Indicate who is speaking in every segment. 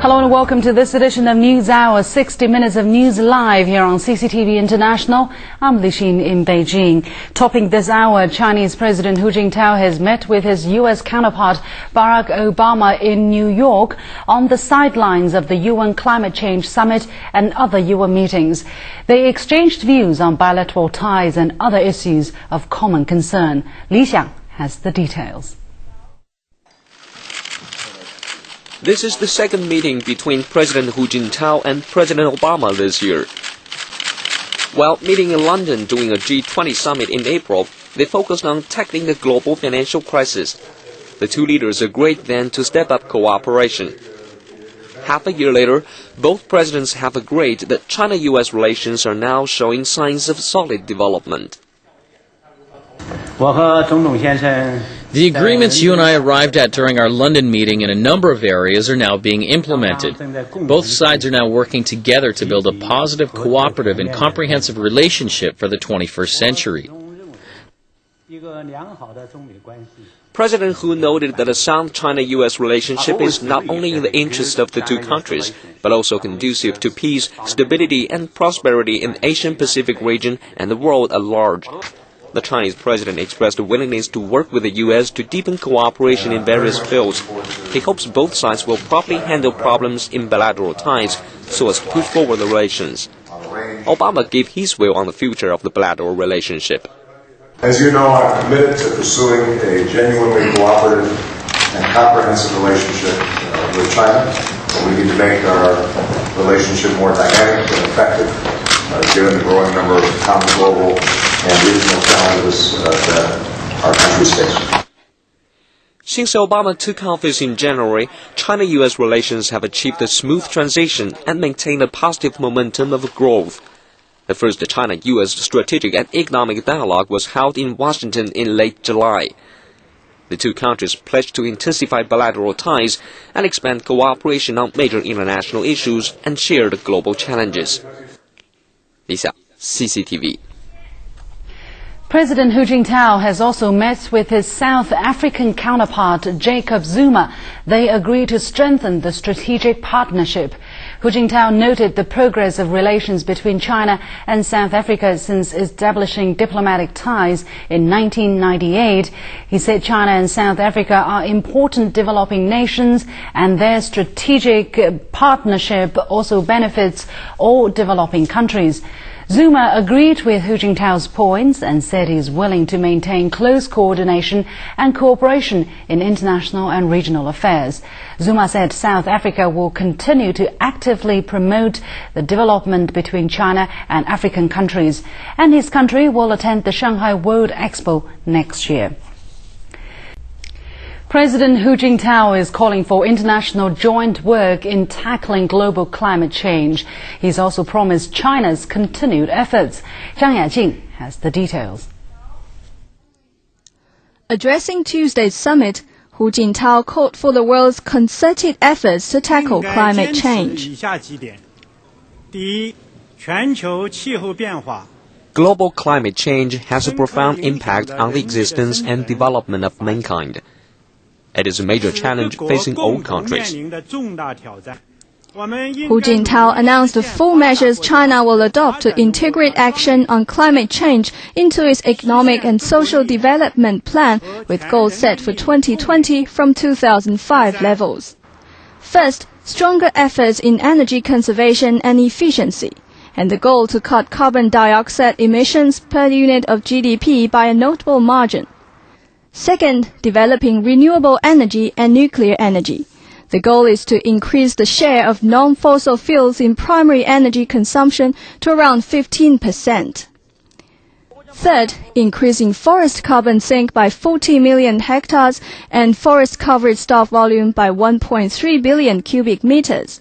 Speaker 1: Hello and welcome to this edition of News Hour, 60 minutes of news live here on CCTV International. I'm Li Xin in Beijing. Topping this hour, Chinese President Hu Jintao has met with his U.S. counterpart Barack Obama in New York on the sidelines of the UN Climate Change Summit and other UN meetings. They exchanged views on bilateral ties and other issues of common concern. Li Xiang has the details.
Speaker 2: This is the second meeting between President Hu Jintao and President Obama this year. While meeting in London during a G20 summit in April, they focused on tackling the global financial crisis. The two leaders agreed then to step up cooperation. Half a year later, both presidents have agreed that China-US relations are now showing signs of solid development.
Speaker 3: The agreements you and I arrived at during our London meeting in a number of areas are now being implemented. Both sides are now working together to build a positive, cooperative, and comprehensive relationship for the 21st century.
Speaker 2: President Hu noted that a sound China-US relationship is not only in the interest of the two countries, but also conducive to peace, stability, and prosperity in the Asian-Pacific region and the world at large. The Chinese president expressed a willingness to work with the U.S. to deepen cooperation in various fields. He hopes both sides will properly handle problems in bilateral ties so as to push forward the relations. Obama gave his view on the future of the bilateral relationship.
Speaker 4: As you know, I'm committed to pursuing a genuinely cooperative and comprehensive relationship with China. We need to make our relationship more dynamic and effective, given the growing number of common global and regional challenges that our countries face.
Speaker 2: Since Obama took office in January, China-US relations have achieved a smooth transition and maintained a positive momentum of growth. The first China-US strategic and economic dialogue was held in Washington in late July. The two countries pledged to intensify bilateral ties and expand cooperation on major international issues and shared global challenges. Lisa, CCTV.
Speaker 1: President Hu Jintao has also met with his South African counterpart Jacob Zuma. They agreed to strengthen the strategic partnership. Hu Jintao noted the progress of relations between China and South Africa since establishing diplomatic ties in 1998. He said China and South Africa are important developing nations and their strategic partnership also benefits all developing countries. Zuma agreed with Hu Jintao's points and said he is willing to maintain close coordination and cooperation in international and regional affairs. Zuma said South Africa will continue to actively promote the development between China and African countries, and his country will attend the Shanghai World Expo next year. President Hu Jintao is calling for international joint work in tackling global climate change. He's also promised China's continued efforts. Zhang Yajing has the details.
Speaker 5: Addressing Tuesday's summit, Hu Jintao called for the world's concerted efforts to tackle climate change.
Speaker 2: Global climate change has a profound impact on the existence and development of mankind. It is a major challenge facing all countries.
Speaker 5: Hu Jintao announced the 4 measures China will adopt to integrate action on climate change into its economic and social development plan, with goals set for 2020 from 2005 levels. First, stronger efforts in energy conservation and efficiency, and the goal to cut carbon dioxide emissions per unit of GDP by a notable margin. Second, developing renewable energy and nuclear energy. The goal is to increase the share of non-fossil fuels in primary energy consumption to around 15%. Third, increasing forest carbon sink by 40 million hectares and forest covered stock volume by 1.3 billion cubic meters.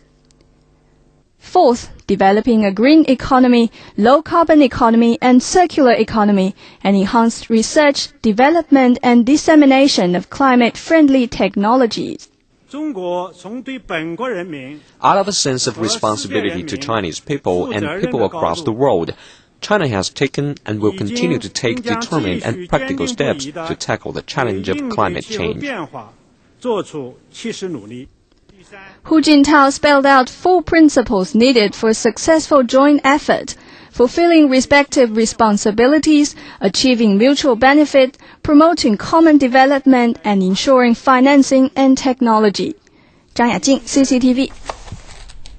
Speaker 5: Fourth, developing a green economy, low-carbon economy, and circular economy, and enhanced research, development, and dissemination of climate-friendly technologies.
Speaker 2: Out of a sense of responsibility to Chinese people and people across the world, China has taken and will continue to take determined and practical steps to tackle the challenge of climate change.
Speaker 5: Hu Jintao spelled out 4 principles needed for a successful joint effort: fulfilling respective responsibilities, achieving mutual benefit, promoting common development, and ensuring financing and technology. 张雅静 CCTV